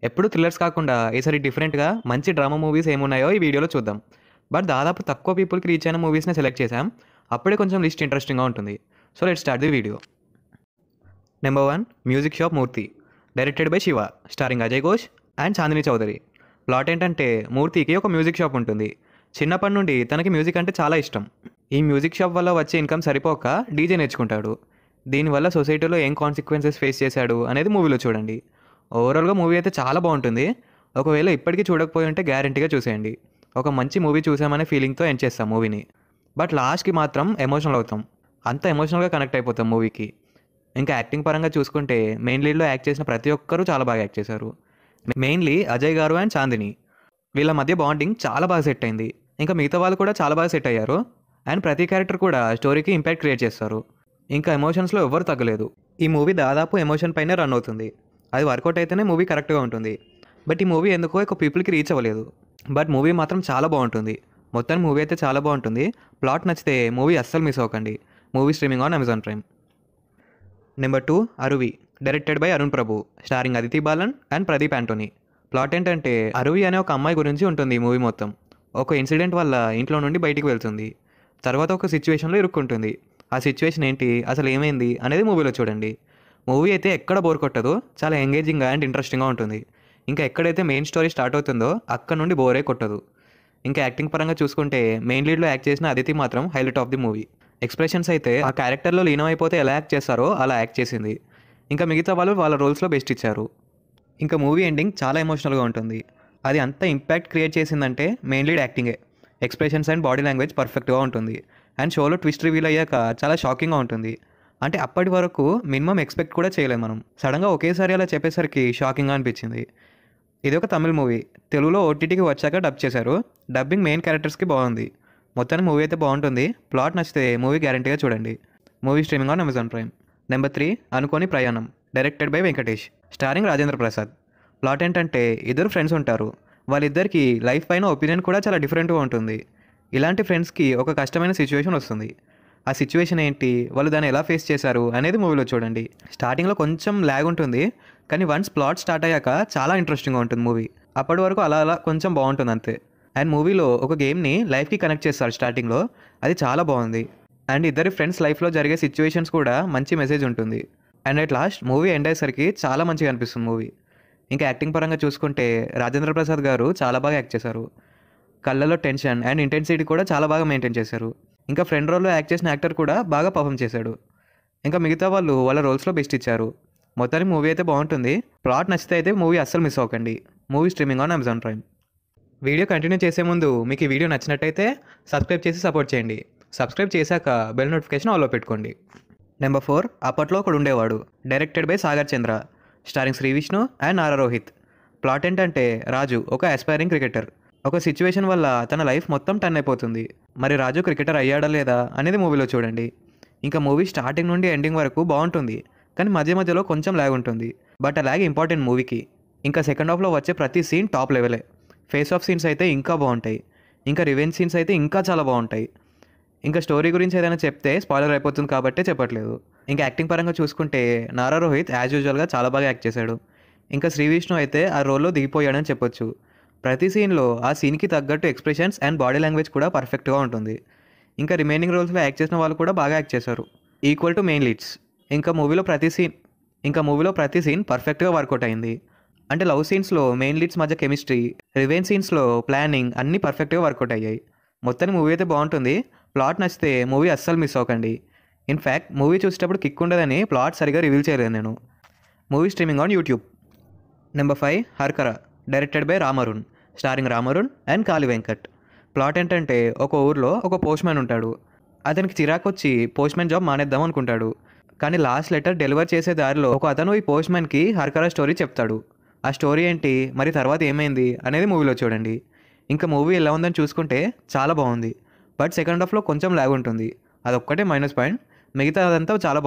ఎప్పుడు థ్రిల్లర్స్ కాకుండా ఈసారి డిఫరెంట్‌గా మంచి డ్రామా మూవీస్ ఏమున్నాయో ఈ వీడియోలో చూద్దాం. బట్ దాదాపు తక్కువ పీపుల్‌కి రీచ్ అయిన మూవీస్‌నే సెలెక్ట్ చేశాం. అప్పుడే కొంచెం లిస్ట్ ఇంట్రెస్టింగ్‌గా ఉంటుంది. So let's start the video. Number 1 music shop Murthy. Directed by Siva. Starring Ajay Ghosh and Chandini Chowdary. Plot ఏంటంటే మూర్తికి ఒక మ్యూజిక్ షాప్ ఉంటుంది. చిన్నప్పటి నుండి తనకి మ్యూజిక్ అంటే చాలా ఇష్టం. ఈ మ్యూజిక్ షాప్ వల్ల వచ్చే ఇన్కమ్ సరిపోక డీజే నేర్చుకుంటాడు. దీనివల్ల సొసైటీలో ఏం కాన్సిక్వెన్సెస్ ఫేస్ చేశాడు అనేది మూవీలో చూడండి. ఓవరాల్‌గా మూవీ అయితే చాలా బాగుంటుంది. ఒకవేళ ఇప్పటికీ చూడకపోయి ఉంటే గ్యారంటీగా చూసేయండి. ఒక మంచి మూవీ చూసామనే ఫీలింగ్‌తో ఎండ్ చేస్తాం మూవీని. బట్ లాస్ట్‌కి మాత్రం ఎమోషనల్ అవుతాం. అంత ఎమోషనల్‌గా కనెక్ట్ అయిపోతాం మూవీకి. ఇంకా యాక్టింగ్ పరంగా చూసుకుంటే మెయిన్ లీడ్‌లో యాక్ట్ చేసిన ప్రతి ఒక్కరు చాలా బాగా యాక్ట్ చేశారు. మెయిన్‌లీ అజయ్ గారు అండ్ చాందిని. వీళ్ళ మధ్య బాండింగ్ చాలా బాగా సెట్ అయింది. ఇంకా మిగతా వాళ్ళు కూడా చాలా బాగా సెట్ అయ్యారు. అండ్ ప్రతి క్యారెక్టర్ కూడా స్టోరీకి ఇంపాక్ట్ క్రియేట్ చేస్తారు. ఇంకా ఎమోషన్స్‌లో ఎవ్వరు తగ్గలేదు. ఈ మూవీ దాదాపు ఎమోషన్ పైనే రన్ అవుతుంది. అది వర్కౌట్ అయితేనే మూవీ కరెక్ట్‌గా ఉంటుంది. బట్ ఈ మూవీ ఎందుకో ఎక్కువ పీపుల్‌కి రీచ్ అవ్వలేదు. బట్ మూవీ మాత్రం చాలా బాగుంటుంది. మొత్తానికి మూవీ అయితే చాలా బాగుంటుంది. ప్లాట్ నచ్చితే మూవీ అస్సలు మిస్ అవ్వకండి. Movie streaming on Amazon Prime. Number 2 Aruvi. Directed by Arun Prabhu. Starring Aditi Balan and Pradeep Antony. Plot ఏంటంటే అరువి అనే ఒక అమ్మాయి గురించి ఉంటుంది ఈ మూవీ మొత్తం. ఒక ఇన్సిడెంట్ వల్ల ఇంట్లో నుండి బయటికి వెళ్తుంది. తర్వాత ఒక సిచ్యువేషన్లో ఇరుక్కుంటుంది. ఆ సిచ్యువేషన్ ఏంటి, అసలు ఏమైంది అనేది మూవీలో చూడండి. మూవీ అయితే ఎక్కడ బోర్ కొట్టదు. చాలా ఎంగేజింగ్గా అండ్ ఇంట్రెస్టింగ్గా ఉంటుంది. ఇంకా ఎక్కడైతే మెయిన్ స్టోరీ స్టార్ట్ అవుతుందో అక్కడ నుండి బోరే కొట్టదు. ఇంకా యాక్టింగ్ పరంగా చూసుకుంటే మెయిన్ లీడ్లో యాక్ట్ చేసిన అదితి మాత్రం highlight of the movie. Expressions అయితే ఆ క్యారెక్టర్లో లీనమైపోతే ఎలా యాక్ట్ చేస్తారో అలా యాక్ట్ చేసింది. ఇంకా మిగతా వాళ్ళు వాళ్ళ రోల్స్లో బెస్ట్ ఇచ్చారు. ఇంకా మూవీ ఎండింగ్ చాలా ఎమోషనల్గా ఉంటుంది. అది అంత ఇంపాక్ట్ క్రియేట్ చేసిందంటే మెయిన్ లీడ్ యాక్టింగే. ఎక్స్ప్రెషన్స్ అండ్ బాడీ లాంగ్వేజ్ పర్ఫెక్ట్గా ఉంటుంది. అండ్ షోలో ట్విస్ట్ రివీల్ అయ్యాక చాలా షాకింగ్గా ఉంటుంది. అంటే అప్పటి వరకు మినిమం ఎక్స్పెక్ట్ కూడా చేయలేము మనం. సడన్గా ఒకేసారి అలా చెప్పేసరికి షాకింగ్గా అనిపించింది. ఇది ఒక తమిళ్ మూవీ. తెలుగులో ఓటీటీకి వచ్చాక డబ్ చేశారు. డబ్బింగ్ మెయిన్ క్యారెక్టర్స్కి బాగుంది. మొత్తానికి మూవీ అయితే బాగుంటుంది. ప్లాట్ నచ్చితే మూవీ గ్యారంటీగా చూడండి. Movie streaming on Amazon Prime. Number 3 అనుకోని ప్రయాణం. Directed by Venkatesh. Starring Rajendra Prasad. Plot ఏంటంటే ఇద్దరు ఫ్రెండ్స్ ఉంటారు. వాళ్ళిద్దరికి లైఫ్ పైన ఒపీనియన్ కూడా చాలా డిఫరెంట్గా ఉంటుంది. ఇలాంటి ఫ్రెండ్స్కి ఒక కష్టమైన సిచ్యువేషన్ వస్తుంది. ఆ సిచ్యువేషన్ ఏంటి, వాళ్ళు దాన్ని ఎలా ఫేస్ చేశారు అనేది మూవీలో చూడండి. స్టార్టింగ్లో కొంచెం ల్యాగ్ ఉంటుంది, కానీ వన్స్ ప్లాట్ స్టార్ట్ అయ్యాక చాలా ఇంట్రెస్టింగ్గా ఉంటుంది మూవీ. అప్పటి వరకు అలా అలా కొంచెం బాగుంటుంది అంతే. అండ్ మూవీలో ఒక గేమ్ని లైఫ్కి కనెక్ట్ చేస్తారు స్టార్టింగ్లో. అది చాలా బాగుంది. అండ్ ఇద్దరి ఫ్రెండ్స్ లైఫ్లో జరిగే సిచ్యువేషన్స్ కూడా మంచి మెసేజ్ ఉంటుంది. And at last movie end అయ్యేసరికి చాలా మంచిగా అనిపిస్తుంది మూవీ. ఇంకా యాక్టింగ్ పరంగా చూసుకుంటే రాజేంద్ర ప్రసాద్ గారు చాలా బాగా యాక్ట్ చేశారు. కళ్ళలో టెన్షన్ అండ్ ఇంటెన్సిటీ కూడా చాలా బాగా మెయింటైన్ చేశారు. ఇంకా ఫ్రెండ్ రోల్లో యాక్ట్ చేసిన యాక్టర్ కూడా బాగా పర్ఫామ్ చేశాడు. ఇంకా మిగతా వాళ్ళు వాళ్ళ రోల్స్లో బెస్ట్ ఇచ్చారు. మొత్తానికి మూవీ అయితే బాగుంటుంది. ప్లాట్ నచ్చితే అయితే మూవీ అస్సలు మిస్ అవ్వకండి. Movie streaming on Amazon prime. Video continue చేసే ముందు మీకు ఈ వీడియో నచ్చినట్టయితే సబ్స్క్రైబ్ చేసి సపోర్ట్ చేయండి. సబ్స్క్రైబ్ చేశాక బెల్ నోటిఫికేషన్ ఆన్లో పెట్టుకోండి. నెంబర్ 4 అప్పట్లో ఒకడు ఉండేవాడు. Directed by Sagar Chandra. Starring Sree Vishnu and Nara Rohit. Plot ఏంటంటే రాజు ఒక ఆస్పైరింగ్ క్రికెటర్. ఒక సిచ్యువేషన్ వల్ల తన లైఫ్ మొత్తం టర్న్ అయిపోతుంది. మరి రాజు క్రికెటర్ అయ్యాడా లేదా అనేది మూవీలో చూడండి. ఇంకా మూవీ స్టార్టింగ్ నుండి ఎండింగ్ వరకు బాగుంటుంది, కానీ మధ్య మధ్యలో కొంచెం ల్యాగ్ ఉంటుంది. బట్ ఆ ల్యాగ్ ఇంపార్టెంట్ మూవీకి. ఇంకా సెకండ్ హాఫ్లో వచ్చే ప్రతి సీన్ టాప్ లెవెలే. ఫేస్ ఆఫ్ సీన్స్ అయితే ఇంకా బాగుంటాయి. ఇంకా రివెంజ్ సీన్స్ అయితే ఇంకా చాలా బాగుంటాయి. ఇంకా స్టోరీ గురించి ఏదైనా చెప్తే స్పాయిలర్ అయిపోతుంది కాబట్టే చెప్పట్లేదు. ఇంకా యాక్టింగ్ పరంగా చూసుకుంటే నారా రోహిత్ యాజ్ యూజువల్గా చాలా బాగా యాక్ట్ చేశాడు. ఇంకా శ్రీ విష్ణు అయితే ఆ రోల్లో దిగిపోయాడని చెప్పొచ్చు. ప్రతి సీన్లో ఆ సీన్కి తగ్గట్టు ఎక్స్ప్రెషన్స్ అండ్ బాడీ లాంగ్వేజ్ కూడా పర్ఫెక్ట్గా ఉంటుంది. ఇంకా రిమైనింగ్ రోల్స్లో యాక్ట్ చేసిన వాళ్ళు కూడా బాగా యాక్ట్ చేశారు, ఈక్వల్ టు మెయిన్ లీడ్స్. ఇంకా మూవీలో ప్రతి సీన్ పర్ఫెక్ట్గా వర్కౌట్ అయింది. అంటే లవ్ సీన్స్లో మెయిన్ లీడ్స్ మధ్య కెమిస్ట్రీ, రివెంజ్ సీన్స్లో ప్లానింగ్ అన్నీ పర్ఫెక్ట్గా వర్కౌట్ అయ్యాయి. మొత్తానికి మూవీ అయితే బాగుంటుంది. ప్లాట్ నచ్చితే మూవీ అస్సలు మిస్ అవ్వకండి. ఇన్ఫ్యాక్ట్ మూవీ చూసేటప్పుడు కిక్ ఉండదని ప్లాట్ సరిగా రివీల్ చేయలేదు నేను. Movie streaming on YouTube. Number 5 Harkara. Directed by Ramarun. Starring Ramarun and Kali Venkat. Plot ఏంటంటే ఒక ఊర్లో ఒక పోస్ట్ మ్యాన్ ఉంటాడు. అతనికి చిరాకు వచ్చి పోస్ట్ మ్యాన్ జాబ్ మానేద్దాం అనుకుంటాడు. కానీ లాస్ట్ లెటర్ డెలివర్ చేసే దారిలో ఒక అతను ఈ పోస్ట్ మ్యాన్కి హర్కర స్టోరీ చెప్తాడు. ఆ స్టోరీ ఏంటి, మరి తర్వాత ఏమైంది అనేది మూవీలో చూడండి. ఇంకా మూవీ ఎలా ఉందని చూసుకుంటే చాలా బాగుంది. బట్ సెకండ్ హాఫ్లో కొంచెం ల్యాగ్ ఉంటుంది. అదొక్కటే మైనస్ పాయింట్. మిగతాదంతా చాలా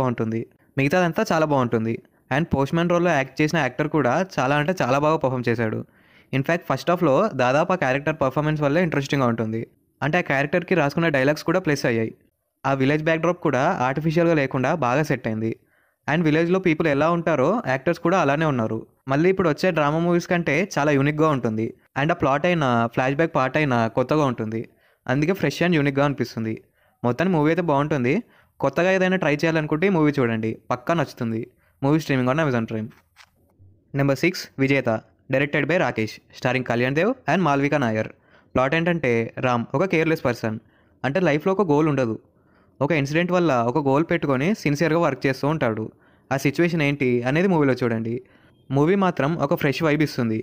బాగుంటుంది. అండ్ పోస్ట్ మ్యాన్ రోల్లో యాక్ట్ చేసిన యాక్టర్ కూడా చాలా అంటే చాలా బాగా పర్ఫామ్ చేశాడు. ఇన్ఫ్యాక్ట్ ఫస్ట్ హాఫ్లో దాదాపు ఆ క్యారెక్టర్ పర్ఫార్మెన్స్ వల్లే ఇంట్రెస్టింగ్గా ఉంటుంది. అంటే ఆ క్యారెక్టర్కి రాసుకున్న డైలాగ్స్ కూడా ప్లస్ అయ్యాయి. ఆ విలేజ్ బ్యాక్డ్రాప్ కూడా ఆర్టిఫిషియల్గా లేకుండా బాగా సెట్ అయింది. అండ్ విలేజ్లో పీపుల్ ఎలా ఉంటారో యాక్టర్స్ కూడా అలానే ఉన్నారు. మళ్ళీ ఇప్పుడు వచ్చే డ్రామా మూవీస్ కంటే చాలా యూనిక్గా ఉంటుంది. అండ్ ఆ ప్లాట్ అయినా ఫ్లాష్ బ్యాక్ పార్ట్ అయినా కొత్తగా ఉంటుంది. అందుకే ఫ్రెష్ అండ్ యూనిక్గా అనిపిస్తుంది. మొత్తానికి మూవీ అయితే బాగుంటుంది. కొత్తగా ఏదైనా ట్రై చేయాలనుకుంటే ఈ మూవీ చూడండి, పక్కా నచ్చుతుంది. Movie streaming on Amazon Prime. Number 6 Vijetha, directed by Rakesh, starring Kalyan Dev and Malvika Nair. Plot ఏంటంటే రామ్ ఒక కేర్లెస్ పర్సన్. అంటే లైఫ్లో ఒక గోల్ ఉండదు. ఒక ఇన్సిడెంట్ వల్ల ఒక గోల్ పెట్టుకొని సిన్సియర్గా వర్క్ చేస్తూ ఉంటాడు. ఆ సిచ్యువేషన్ ఏంటి అనేది మూవీలో చూడండి. మూవీ మాత్రం ఒక ఫ్రెష్ వైబ్ ఇస్తుంది.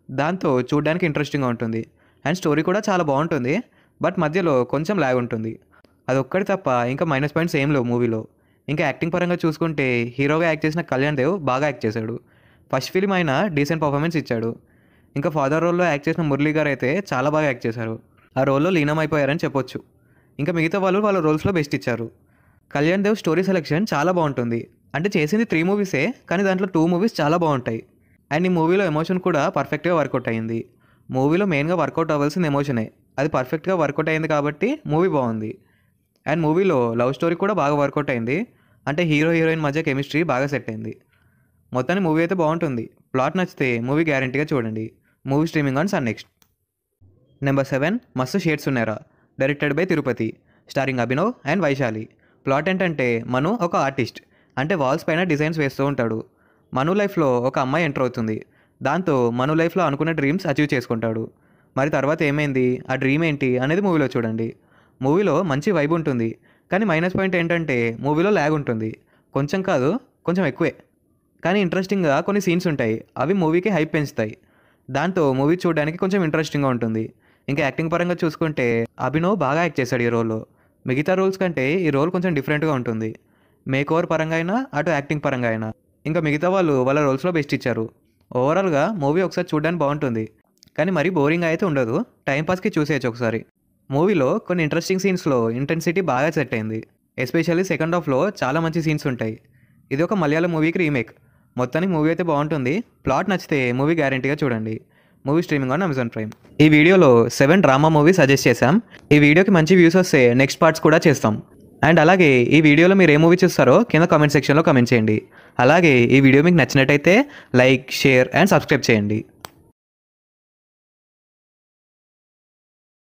దాంతో చూడడానికి ఇంట్రెస్టింగ్గా ఉంటుంది. అండ్ స్టోరీ కూడా చాలా బాగుంటుంది. బట్ మధ్యలో కొంచెం ల్యాగ్ ఉంటుంది. అదొక్కటి తప్ప ఇంకా మైనస్ పాయింట్స్ ఏం లేవు మూవీలో. ఇంకా యాక్టింగ్ పరంగా చూసుకుంటే హీరోగా యాక్ట్ చేసిన కళ్యాణ్ దేవ్ బాగా యాక్ట్ చేశాడు. ఫస్ట్ ఫిలిం అయినా డీసెంట్ పర్ఫార్మెన్స్ ఇచ్చాడు. ఇంకా ఫాదర్ రోల్లో యాక్ట్ చేసిన మురళీ గారు అయితే చాలా బాగా యాక్ట్ చేశారు. ఆ రోల్లో లీనమైపోయారని చెప్పొచ్చు. ఇంకా మిగతా వాళ్ళు వాళ్ళ రోల్స్లో బెస్ట్ ఇచ్చారు. కళ్యాణ్ దేవ్ స్టోరీ సెలెక్షన్ చాలా బాగుంటుంది. అంటే చేసింది 3 మూవీసే, కానీ దాంట్లో 2 మూవీస్ చాలా బాగుంటాయి. అండ్ ఈ మూవీలో ఎమోషన్ కూడా పర్ఫెక్ట్గా వర్కౌట్ అయ్యింది. మూవీలో మెయిన్గా వర్కౌట్ అవ్వాల్సింది ఎమోషనే. అది పర్ఫెక్ట్గా వర్కౌట్ అయింది కాబట్టి మూవీ బాగుంది. అండ్ మూవీలో లవ్ స్టోరీ కూడా బాగా వర్కౌట్ అయింది. అంటే హీరో హీరోయిన్ మధ్య కెమిస్ట్రీ బాగా సెట్ అయింది. మొత్తాన్ని మూవీ అయితే బాగుంటుంది. ప్లాట్ నచ్చితే మూవీ గ్యారంటీగా చూడండి. Movie streaming on Sun NXT. Number 7 మస్తు షేడ్స్ ఉన్నారా, directed by Tirupathi, starring Abhinav and Vaishali. Plot ఏంటంటే మను ఒక ఆర్టిస్ట్. అంటే వాల్స్ పైన డిజైన్స్ వేస్తూ ఉంటాడు. మను లైఫ్లో ఒక అమ్మాయి ఎంటర్ అవుతుంది. దాంతో మను లైఫ్లో అనుకున్న డ్రీమ్స్ అచీవ్ చేసుకుంటాడు. మరి తర్వాత ఏమైంది, ఆ డ్రీమ్ ఏంటి అనేది మూవీలో చూడండి. మూవీలో మంచి వైబ్ ఉంటుంది. కానీ మైనస్ పాయింట్ ఏంటంటే మూవీలో ల్యాగ్ ఉంటుంది. కొంచెం కాదు, కొంచెం ఎక్కువే. కానీ ఇంట్రెస్టింగ్గా కొన్ని సీన్స్ ఉంటాయి. అవి మూవీకి హైప్ పెంచుతాయి. దాంతో మూవీ చూడడానికి కొంచెం ఇంట్రెస్టింగ్గా ఉంటుంది. ఇంకా యాక్టింగ్ పరంగా చూసుకుంటే అభినవ్ బాగా యాక్ట్ చేశాడు ఈ రోల్లో. మిగతా రోల్స్ కంటే ఈ రోల్ కొంచెం డిఫరెంట్గా ఉంటుంది. మేక్ ఓవర్ పరంగా అయినా, అటు యాక్టింగ్ పరంగా అయినా. ఇంకా మిగతా వాళ్ళు వాళ్ళ రోల్స్లో బెస్ట్ ఇచ్చారు. ఓవరాల్గా మూవీ ఒకసారి చూడడానికి బాగుంటుంది. కానీ మరీ బోరింగ్ అయితే ఉండదు. టైంపాస్కి చూసేయచ్చు ఒకసారి. మూవీలో కొన్ని ఇంట్రెస్టింగ్ సీన్స్లో ఇంటెన్సిటీ బాగా సెట్ అయింది. ఎస్పెషల్లీ సెకండ్ హాఫ్లో చాలా మంచి సీన్స్ ఉంటాయి. ఇది ఒక మలయాళం మూవీకి రీమేక్. మొత్తానికి మూవీ అయితే బాగుంటుంది. ప్లాట్ నచ్చితే మూవీ గ్యారంటీగా చూడండి. Movie streaming on Amazon prime. ఈ వీడియోలో 7 డ్రామా మూవీ సజెస్ట్ చేశాం. ఈ వీడియోకి మంచి వ్యూస్ వస్తే నెక్స్ట్ పార్ట్స్ కూడా చేస్తాం. అండ్ అలాగే ఈ వీడియోలో మీరు ఏ మూవీ చూస్తారో కింద కామెంట్ సెక్షన్లో కామెంట్ చేయండి. అలాగే ఈ వీడియో మీకు నచ్చినట్టయితే లైక్, షేర్ అండ్ సబ్స్క్రైబ్ చేయండి.